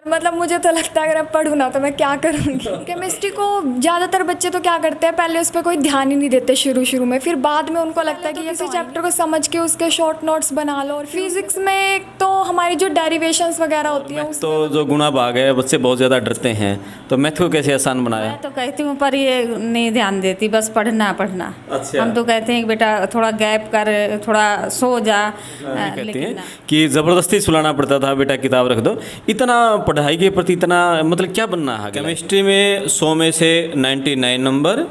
मतलब मुझे तो लगता है अगर मैं पढ़ूँ ना तो मैं क्या करूँगी। केमिस्ट्री को ज़्यादातर बच्चे तो क्या करते हैं, पहले उस पर कोई ध्यान ही नहीं देते शुरू में, फिर बाद में उनको लगता है कि किसी चैप्टर को समझ के उसके शॉर्ट नोट्स बना लो। और फिजिक्स में एक तो हमारी जो डेरिवेशंस वगैरह होती है तो जो गुणा भाग है बच्चे बहुत ज़्यादा डरते हैं, तो मैथ को कैसे आसान बनाया? मैं तो कहती हूँ पर ये नहीं ध्यान देती, बस पढ़ना। अच्छा। हम तो कहते हैं कि बेटा थोड़ा गैप कर, थोड़ा सो जा। कहते हैं कि ज़बरदस्ती सुलाना पड़ता था, बेटा किताब रख दो। इतना पढ़ाई के प्रति इतना मतलब क्या बनना है? केमिस्ट्री में 100 में से 99 नंबर,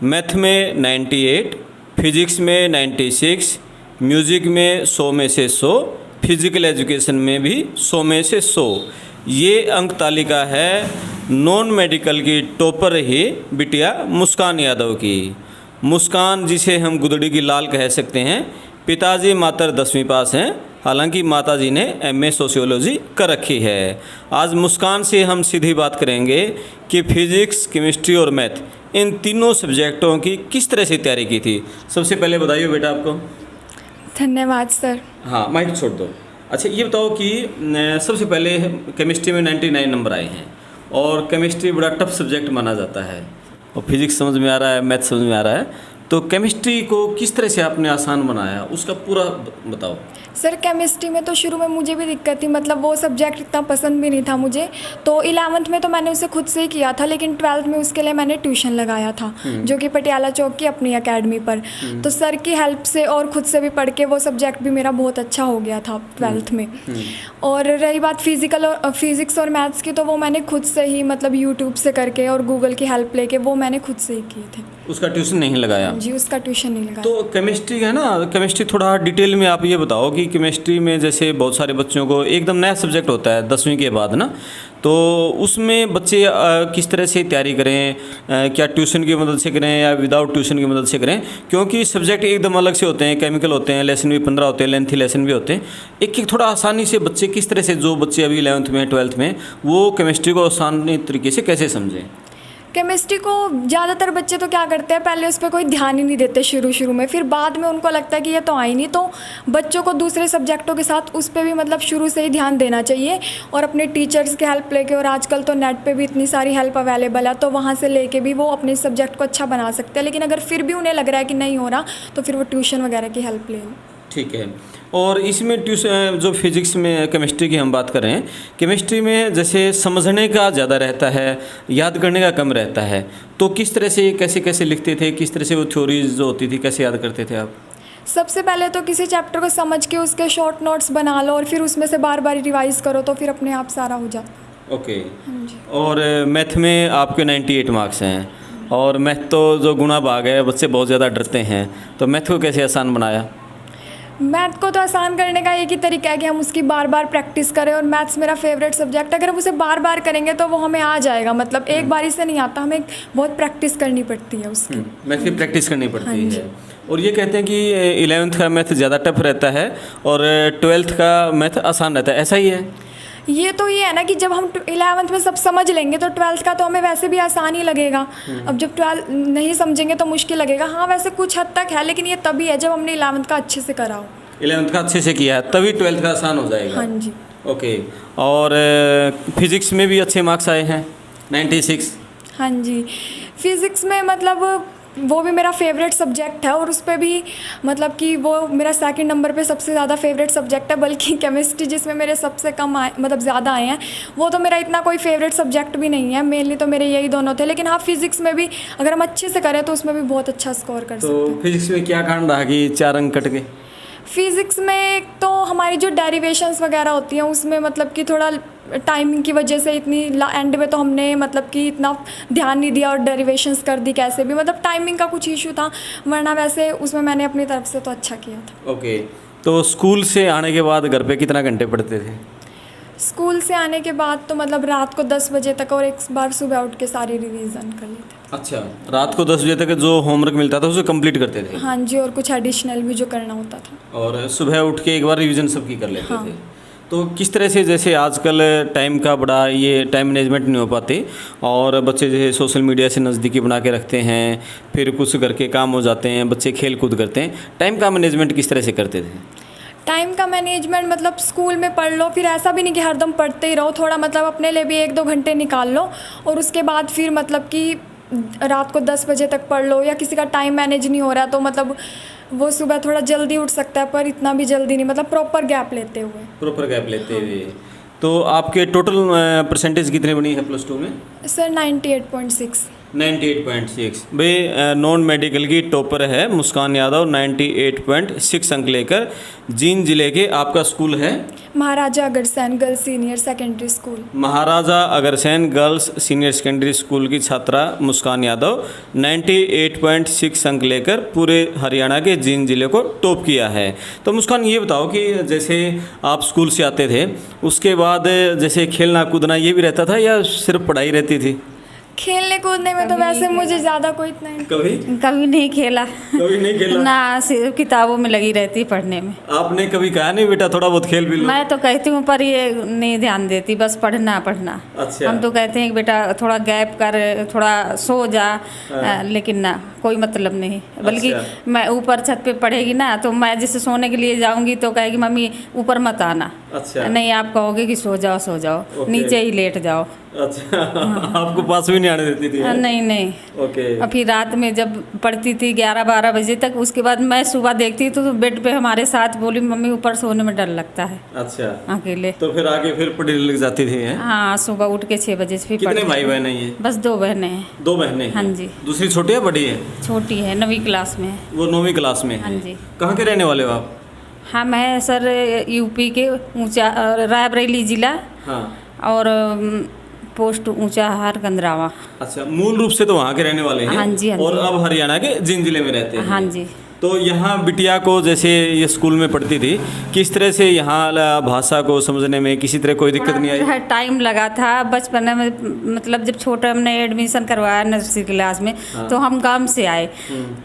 मैथ में 98, फिजिक्स में 96, म्यूज़िक में 100 में से 100, फिजिकल एजुकेशन में भी 100 में से 100। ये अंक तालिका है नॉन मेडिकल की टॉपर ही बिटिया मुस्कान यादव की। मुस्कान जिसे हम गुदड़ी की लाल कह सकते हैं। पिताजी मात्र 10वीं पास हैं, हालांकि माताजी ने MA सोशियोलॉजी कर रखी है। आज मुस्कान से हम सीधी बात करेंगे कि फिजिक्स, केमिस्ट्री और मैथ इन तीनों सब्जेक्टों की किस तरह से तैयारी की थी। सबसे पहले बताइए बेटा आपको। धन्यवाद सर। हाँ, माइक छोड़ दो। अच्छा ये बताओ कि सबसे पहले केमिस्ट्री में 99 नंबर आए हैं और केमिस्ट्री बड़ा टफ सब्जेक्ट माना जाता है और फिजिक्स समझ में आ रहा है, मैथ समझ में आ रहा है, तो केमिस्ट्री को किस तरह से आपने आसान बनाया, उसका पूरा बताओ। सर केमिस्ट्री में तो शुरू में मुझे भी दिक्कत थी, मतलब वो सब्जेक्ट इतना पसंद भी नहीं था मुझे। तो 11th में तो मैंने उसे खुद से ही किया था, लेकिन 12th में उसके लिए मैंने ट्यूशन लगाया था, जो कि पटियाला चौक की अपनी एकेडमी पर। तो सर की हेल्प से और खुद से भी पढ़ के वो सब्जेक्ट भी मेरा बहुत अच्छा हो गया था 12th में। और रही बात फिज़िक्स और मैथ्स की, तो वो मैंने खुद से ही मतलब यूट्यूब से करके और गूगल की हेल्प लेके वो मैंने खुद से ही किए थे। उसका ट्यूशन नहीं लगाया? जी, उसका ट्यूशन नहीं लगाया। तो केमिस्ट्री है ना, केमिस्ट्री थोड़ा डिटेल में आप ये बताओ कि केमिस्ट्री में जैसे बहुत सारे बच्चों को एकदम नया सब्जेक्ट होता है 10वीं के बाद ना, तो उसमें बच्चे किस तरह से तैयारी करें, क्या ट्यूशन की मदद से करें या विदाउट ट्यूशन की मदद से करें, क्योंकि सब्जेक्ट एकदम अलग से होते हैं, केमिकल होते हैं, लेसन भी 15 होते हैं, लेंथी लेसन भी होते हैं। एक थोड़ा आसानी से बच्चे किस तरह से, जो बच्चे अभी 11th में 12th में, वो केमिस्ट्री को आसानी तरीके से कैसे समझें? केमिस्ट्री को ज़्यादातर बच्चे तो क्या करते हैं, पहले उस पर कोई ध्यान ही नहीं देते शुरू में, फिर बाद में उनको लगता है कि ये तो आई नहीं। तो बच्चों को दूसरे सब्जेक्टों के साथ उस पर भी मतलब शुरू से ही ध्यान देना चाहिए और अपने टीचर्स की हेल्प लेके, और आजकल तो नेट पे भी इतनी सारी हेल्प अवेलेबल है, तो वहाँ से लेके भी वो अपने सब्जेक्ट को अच्छा बना सकते हैं। लेकिन अगर फिर भी उन्हें लग रहा है कि नहीं हो रहा, तो फिर वो ट्यूशन वगैरह की हेल्प ले लें। ठीक है। और इसमें ट्यूशन जो फिजिक्स में, केमिस्ट्री की हम बात कर रहे हैं, केमिस्ट्री में जैसे समझने का ज़्यादा रहता है, याद करने का कम रहता है, तो किस तरह से कैसे लिखते थे, किस तरह से वो थ्योरीज जो होती थी कैसे याद करते थे आप? सबसे पहले तो किसी चैप्टर को समझ के उसके शॉर्ट नोट्स बना लो और फिर उसमें से बार बार रिवाइज करो, तो फिर अपने आप सारा हो जाता। ओके। और मैथ में आपके 98 मार्क्स हैं और मैथ तो जो गुणा भाग है बच्चे बहुत ज़्यादा डरते हैं, तो मैथ को कैसे आसान बनाया? मैथ को तो आसान करने का एक ही तरीका है कि हम उसकी बार बार प्रैक्टिस करें। और मैथ्स मेरा फेवरेट सब्जेक्ट है, अगर हम उसे बार बार करेंगे तो वो हमें आ जाएगा, मतलब एक बारी से नहीं आता, हमें बहुत प्रैक्टिस करनी पड़ती है उसकी। मैथ की प्रैक्टिस करनी पड़ती है। और ये कहते हैं कि 11th का मैथ ज़्यादा टफ रहता है और 12th का मैथ आसान रहता है, ऐसा ही है? ये तो ये है ना कि जब हम 11th में सब समझ लेंगे तो 12th का तो हमें वैसे भी आसान ही लगेगा। अब जब 12th नहीं समझेंगे तो मुश्किल लगेगा। हाँ, वैसे कुछ हद तक है, लेकिन ये तभी है जब हमने 11th का अच्छे से करा हो। 11th का अच्छे से किया है तभी 12th का आसान हो जाएगा। हाँ जी। ओके। और फिजिक्स में भी अच्छे मार्क्स आए हैं 96? हाँ जी, फिज़िक्स में मतलब वो भी मेरा फेवरेट सब्जेक्ट है और उस पर भी मतलब कि वो मेरा 2nd नंबर पे सबसे ज़्यादा फेवरेट सब्जेक्ट है। बल्कि केमिस्ट्री जिसमें मेरे सबसे कम आए, मतलब ज़्यादा आए हैं, वो तो मेरा इतना कोई फेवरेट सब्जेक्ट भी नहीं है। मेनली तो मेरे यही दोनों थे, लेकिन हाँ फिज़िक्स में भी अगर हम अच्छे से करें तो उसमें भी बहुत अच्छा स्कोर कर सकते हैं। तो फिजिक्स में क्या कारण रहा कि 4 अंक कट गए? फिज़िक्स में एक तो हमारी जो डेरिवेशंस वगैरह होती हैं उसमें मतलब कि थोड़ा टाइमिंग की वजह से इतनी एंड में तो हमने मतलब कि इतना ध्यान नहीं दिया और डेरिवेशंस कर दी कैसे भी, मतलब टाइमिंग का कुछ इशू था, वरना वैसे उसमें मैंने अपनी तरफ से तो अच्छा किया था। ओके। तो स्कूल से आने के बाद घर पे कितना घंटे पढ़ते थे? स्कूल से आने के बाद तो मतलब रात को 10 बजे तक और एक बार सुबह उठ के सारी रिवीजन कर लेते थे। अच्छा, रात को 10 बजे तक जो होमवर्क मिलता था उसे कंप्लीट करते थे? हाँ जी, और कुछ एडिशनल भी जो करना होता था। और सुबह उठ के एक बार रिवीजन सबकी कर लेते हाँ। थे। तो किस तरह से, जैसे आजकल टाइम का बड़ा ये टाइम मैनेजमेंट नहीं हो पाते और बच्चे जैसे सोशल मीडिया से नज़दीकी बना के रखते हैं, फिर कुछ घर के काम हो जाते हैं, बच्चे खेल कूद करते हैं, टाइम का मैनेजमेंट किस तरह से करते थे? टाइम का मैनेजमेंट मतलब स्कूल में पढ़ लो, फिर ऐसा भी नहीं कि हरदम पढ़ते ही रहो, थोड़ा मतलब अपने लिए भी 1-2 घंटे निकाल लो और उसके बाद फिर मतलब कि रात को 10 बजे तक पढ़ लो, या किसी का टाइम मैनेज नहीं हो रहा तो मतलब वो सुबह थोड़ा जल्दी उठ सकता है पर इतना भी जल्दी नहीं, मतलब प्रॉपर गैप लेते हुए। प्रॉपर गैप लेते हुए। तो आपके टोटल परसेंटेज कितने बनी है प्लस 2 में? सर 98.6। 98.6। भाई नॉन मेडिकल की टॉपर है मुस्कान यादव, 98.6 अंक लेकर। जींद जिले के आपका स्कूल है Maharaja Agrasen girls senior secondary school. Maharaja Agrasen girls senior secondary school की छात्रा मुस्कान यादव 98.6 अंक लेकर पूरे हरियाणा के जींद जिले को टॉप किया है। तो मुस्कान ये बताओ कि जैसे आप स्कूल से आते थे उसके बाद जैसे खेलना कूदना ये भी रहता था या सिर्फ पढ़ाई रहती थी? खेलने कूदने में तो वैसे मुझे ज़्यादा कोई इतना कभी नहीं खेला, कभी नहीं खेला ना, सिर्फ किताबों में लगी रहती पढ़ने में। आपने कभी कहा नहीं बेटा थोड़ा बहुत खेल भी लो? मैं तो कहती हूँ पर ये नहीं ध्यान देती, बस पढ़ना पढ़ना। अच्छा। हम तो कहते हैं कि बेटा थोड़ा गैप कर, थोड़ा सो जा, लेकिन ना, कोई मतलब नहीं। बल्कि अच्छा। मैं ऊपर छत पे पढ़ेगी ना तो मैं जिससे सोने के लिए जाऊंगी तो कहेगी मम्मी ऊपर मत आना। अच्छा। नहीं, आप कहोगे कि सो जाओ, ओके। नीचे ही लेट जाओ। अच्छा। आपको पास भी नहीं आने देती थी? नहीं। ओके। और फिर रात में जब पढ़ती थी 11-12 बजे तक, उसके बाद मैं सुबह देखती तो बेड पे हमारे साथ बोली मम्मी ऊपर सोने में डर लगता है अच्छा। अकेले। तो फिर आगे फिर पढ़ने लग जाती थी हैं? हाँ, सुबह उठ के 6 बजे से फिर कितने पढ़ती भाई थी। बहन हैं ये? बस 2 बहनें हैं। 2 बहनें हैं? हाँ जी। दूसरी छोटी है बड़ी है? छोटी है, 9वीं क्लास में है। वो 9वीं क्लास में है। हाँ जी। कहाँ के रहने वाले हो आप? हाँ, मैं सर यूपी के ऊंचा रायबरेली जिला हाँ। और पोस्ट ऊंचा हार गंदरावा। अच्छा, मूल रूप से तो वहाँ के रहने वाले हैं? हाँ जी, हाँ और जी। अब हरियाणा के जींद जिले में रहते हैं? हाँ जी। तो यहाँ बिटिया को जैसे ये स्कूल में पढ़ती थी, किस तरह से यहाँ भाषा को समझने में किसी तरह कोई दिक्कत नहीं आई? टाइम लगा था बचपन में, मतलब जब छोटा हमने एडमिशन करवाया नर्सरी क्लास में, तो हम गांव से आए।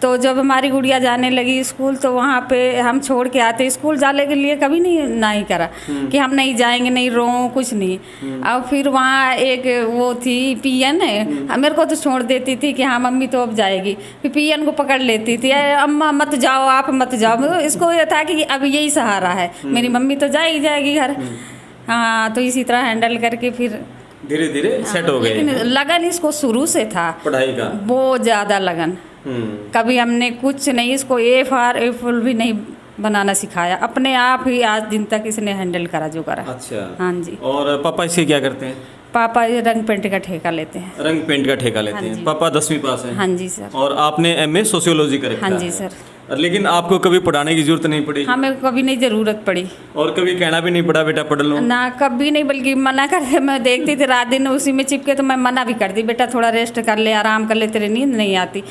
तो जब हमारी गुड़िया जाने लगी स्कूल तो वहाँ पे हम छोड़ के आते, स्कूल जाने के लिए कभी नहीं करा कि हम नहीं जाएंगे, नहीं रो कुछ नहीं। अब फिर वहाँ एक वो थी पीएन है, मेरे को तो छोड़ देती थी कि हाँ मम्मी तो अब जाएगी, फिर पीएन को पकड़ लेती थी, अम्मा मत जाओ, आप मत जाओ। इसको ये था कि अब यही सहारा है, मेरी मम्मी तो जाएगी घर। हाँ, तो इसी तरह हैंडल करके फिर धीरे धीरे सेट हो गए। लेकिन लगन इसको शुरू से था पढ़ाई का बहुत ज़्यादा लगन। कभी हमने कुछ नहीं इसको ए फॉर एप्पल भी नहीं बनाना सिखाया, अपने आप ही आज दिन तक इसने हैंडल करा जो करा। अच्छा। हाँ जी। और पापा इसे क्या करते हैं? पापा ये रंग पेंट का ठेका लेते हैं। रंग पेंट का ठेका लेते हाँ हैं। जी। पापा 10वीं पास हैं? हाँ जी सर। और आपने एमए सोशियोलॉजी कर रखा हाँ जी है? सर। लेकिन आपको कभी पढ़ाने की जरूरत नहीं पड़ी? हमें कभी नहीं ज़रूरत पड़ी। और कभी कहना भी नहीं पड़ा बेटा पढ़ लो? ना, कभी नहीं, बल्कि मना करते, मैं देखती थी रात दिन उसी में चिपके तो मैं मना भी करती, बेटा थोड़ा रेस्ट कर ले, आराम कर ले, तेरे नींद नहीं आती।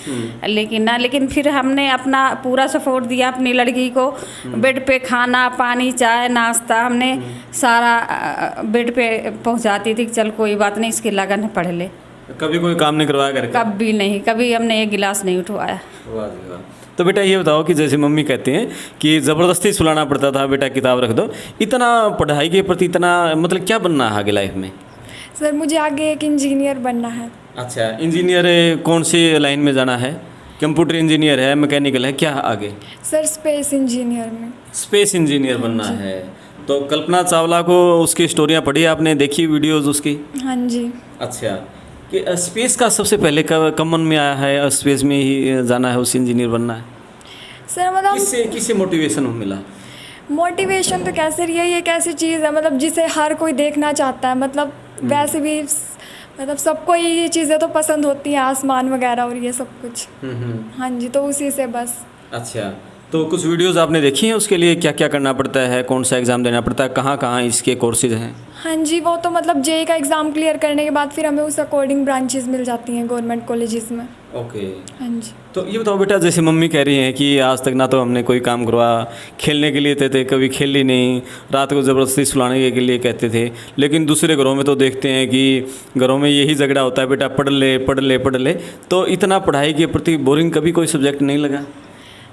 लेकिन फिर हमने अपना पूरा सपोर्ट दिया अपनी लड़की को। बेड पे खाना पानी चाय नाश्ता हमने सारा बेड पे पहुंचाती थी, चल कोई बात नहीं, इसकी लगन है, पढ़ ले। कभी कोई काम नहीं करवाया करके? कभी नहीं, कभी हमने एक गिलास नहीं उठवाया। वाह जी वाह। तो बेटा ये बताओ कि जैसे मम्मी कहती हैं कि ज़बरदस्ती सुलाना पड़ता था, बेटा किताब रख दो, इतना पढ़ाई के प्रति इतना मतलब क्या बनना है आगे लाइफ में? सर मुझे आगे एक इंजीनियर बनना है। अच्छा, इंजीनियर कौन सी लाइन में जाना है? कंप्यूटर इंजीनियर है, मैकेनिकल है, क्या आगे? सर स्पेस इंजीनियर में। स्पेस इंजीनियर बनना है। तो कल्पना चावला को उसकी स्टोरियाँ पढ़ी आपने, देखी वीडियोज़ उसकी? हाँ जी। अच्छा, कि स्पेस का सबसे पहले कब मन में आया है स्पेस में ही जाना है, उस इंजीनियर बनना है? सर मतलब किससे मोटिवेशन मिला? मोटिवेशन तो कैसे रही है, ये एक ऐसी चीज़ है मतलब जिसे हर कोई देखना चाहता है, मतलब वैसे भी मतलब सबको ये चीज़ें तो पसंद होती हैं, आसमान वगैरह और ये सब कुछ। हाँ जी, तो उसी से बस। अच्छा, तो कुछ वीडियोस आपने देखी हैं उसके लिए क्या क्या करना पड़ता है, कौन सा एग्ज़ाम देना पड़ता है, कहाँ कहाँ इसके कोर्सेज हैं? हाँ जी, वो तो मतलब जेई का एग्ज़ाम क्लियर करने के बाद फिर हमें उस अकॉर्डिंग ब्रांचेस मिल जाती हैं गवर्नमेंट कॉलेजेस में। ओके। हाँ जी। तो ये बताओ बेटा, जैसे मम्मी कह रही हैं कि आज तक ना तो हमने कोई काम करवाया, खेलने के लिए थे कभी खेली नहीं, रात को ज़बरदस्ती सुलाने के लिए कहते थे, लेकिन दूसरे घरों में तो देखते हैं कि घरों में यही झगड़ा होता है, बेटा पढ़ ले पढ़ ले पढ़ ले। तो इतना पढ़ाई के प्रति बोरिंग कभी कोई सब्जेक्ट नहीं लगा?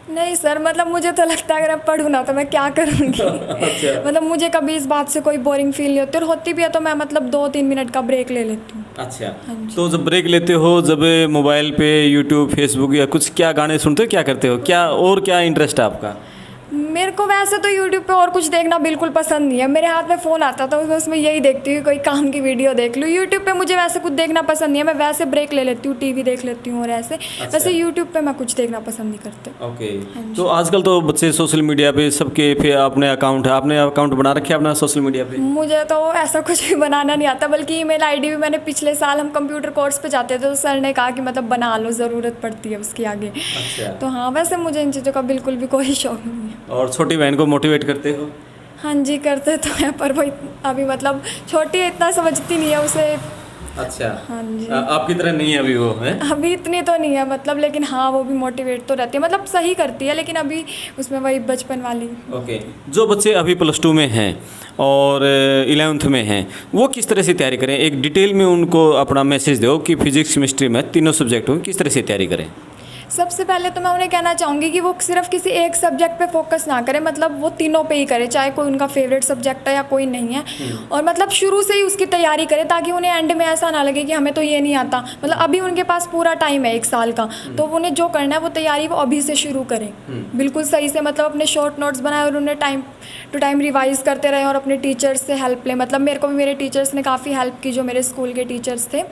नहीं सर, मतलब मुझे तो लगता है अगर मैं पढ़ूँ ना तो मैं क्या करूँगी। अच्छा। मतलब मुझे कभी इस बात से कोई बोरिंग फील नहीं होती, और होती भी है तो मैं मतलब 2-3 मिनट का ब्रेक ले लेती हूँ। अच्छा। हाँ जी। तो जब ब्रेक लेते हो, जब मोबाइल पे यूट्यूब फेसबुक या कुछ क्या गाने सुनते हो, क्या करते हो, क्या और क्या इंटरेस्ट है आपका? मेरे को वैसे तो यूट्यूब पे और कुछ देखना बिल्कुल पसंद नहीं है। मेरे हाथ में फ़ोन आता तो मैं उसमें यही देखती हूँ, कोई काम की वीडियो देख लूँ। यूट्यूब पे मुझे वैसे कुछ देखना पसंद नहीं है, मैं वैसे ब्रेक ले लेती हूँ, टीवी देख लेती हूँ और ऐसे। वैसे यूट्यूब पे मैं कुछ देखना पसंद नहीं करती। ओके। तो आजकल तो बच्चे सोशल मीडिया पे सबके फिर अपने अकाउंट है, आपने अकाउंट बना रखे अपना सोशल मीडिया पे? मुझे तो ऐसा कुछ भी बनाना नहीं आता, बल्कि ईमेल आईडी भी मैंने पिछले साल हम कंप्यूटर कोर्स पे जाते थे तो सर ने कहा कि मतलब बना लो, ज़रूरत पड़ती है उसकी आगे। अच्छा। तो हाँ, वैसे मुझे इन चीज़ों का बिल्कुल भी कोई शौक नहीं है। और छोटी बहन को मोटिवेट करते हो? हाँ जी, करते तो है, पर वो अभी मतलब छोटी है, इतना समझती नहीं है उसे। अच्छा। हाँ जी। आपकी तरह नहीं है अभी वो, है? अभी इतनी तो नहीं है मतलब, लेकिन हाँ वो भी मोटिवेट तो रहती है, मतलब सही करती है, लेकिन अभी उसमें वही बचपन वाली। ओके। जो बच्चे अभी +2 में हैं और 11th में हैं, वो किस तरह से तैयारी करें? एक डिटेल में उनको अपना मैसेज दो कि फिजिक्स, केमिस्ट्री, मैथ तीनों सब्जेक्ट हो, किस तरह से तैयारी करें? सबसे पहले तो मैं उन्हें कहना चाहूँगी कि वो सिर्फ किसी एक सब्जेक्ट पे फोकस ना करें, मतलब वो तीनों पे ही करें, चाहे कोई उनका फेवरेट सब्जेक्ट है या कोई नहीं है। और मतलब शुरू से ही उसकी तैयारी करें ताकि उन्हें एंड में ऐसा ना लगे कि हमें तो ये नहीं आता। मतलब अभी उनके पास पूरा टाइम है 1 साल का, तो उन्हें जो करना है वो तैयारी वो अभी से शुरू करें, बिल्कुल सही से। मतलब अपने शॉर्ट नोट्स बनाए और उन्हें टाइम टू टाइम रिवाइज करते रहे और अपने टीचर्स से हेल्प लें। मतलब मेरे को भी मेरे टीचर्स ने काफ़ी हेल्प की, जो मेरे स्कूल के टीचर्स थे।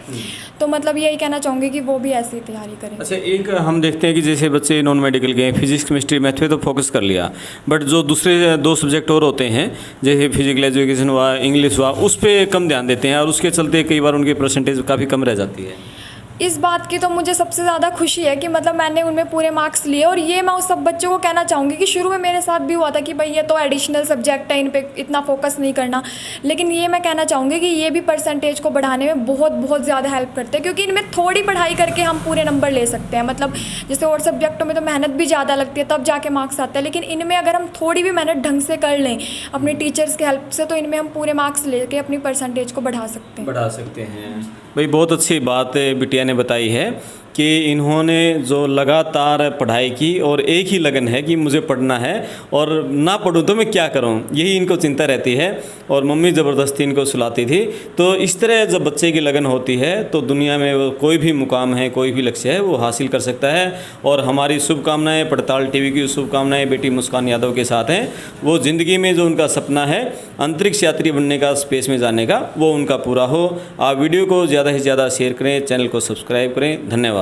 तो मतलब यही कहना चाहूँगी कि वो भी ऐसी तैयारी करें। अच्छा, एक हम देखते हैं कि जैसे बच्चे नॉन मेडिकल गए, फिजिक्स, केमिस्ट्री, मैथ पे तो फोकस कर लिया, बट जो दूसरे 2 सब्जेक्ट और होते हैं जैसे फिजिकल एजुकेशन हुआ, इंग्लिश हुआ, उस पर कम ध्यान देते हैं और उसके चलते कई बार उनकी परसेंटेज काफ़ी कम रह जाती है। इस बात की तो मुझे सबसे ज़्यादा खुशी है कि मतलब मैंने उनमें पूरे मार्क्स लिए। और ये मैं उस सब बच्चों को कहना चाहूँगी कि शुरू में मेरे साथ भी हुआ था कि भाई ये तो एडिशनल सब्जेक्ट है, इन पे इतना फोकस नहीं करना, लेकिन ये मैं कहना चाहूँगी कि ये भी परसेंटेज को बढ़ाने में बहुत बहुत ज़्यादा हेल्प करते हैं, क्योंकि इनमें थोड़ी पढ़ाई करके हम पूरे नंबर ले सकते हैं। मतलब जैसे और सब्जेक्टों में तो मेहनत भी ज़्यादा लगती है, तब जाके मार्क्स आते हैं, लेकिन इनमें अगर हम थोड़ी भी मेहनत ढंग से कर लें अपने टीचर्स की हेल्प से, तो इनमें हम पूरे मार्क्स लेके अपनी परसेंटेज को बढ़ा सकते हैं। भाई बहुत अच्छी बात बिटिया ने बताई है कि इन्होंने जो लगातार पढ़ाई की और एक ही लगन है कि मुझे पढ़ना है और ना पढ़ूँ तो मैं क्या करूँ, यही इनको चिंता रहती है। और मम्मी ज़बरदस्ती इनको सुलाती थी। तो इस तरह जब बच्चे की लगन होती है तो दुनिया में वो कोई भी मुकाम है, कोई भी लक्ष्य है वो हासिल कर सकता है। और हमारी शुभकामनाएं, पड़ताल टीवी की शुभकामनाएं बेटी मुस्कान यादव के साथ हैं। वो ज़िंदगी में जो उनका सपना है अंतरिक्ष यात्री बनने का, स्पेस में जाने का, वो उनका पूरा हो। आप वीडियो को ज़्यादा से ज़्यादा शेयर करें, चैनल को सब्सक्राइब करें। धन्यवाद।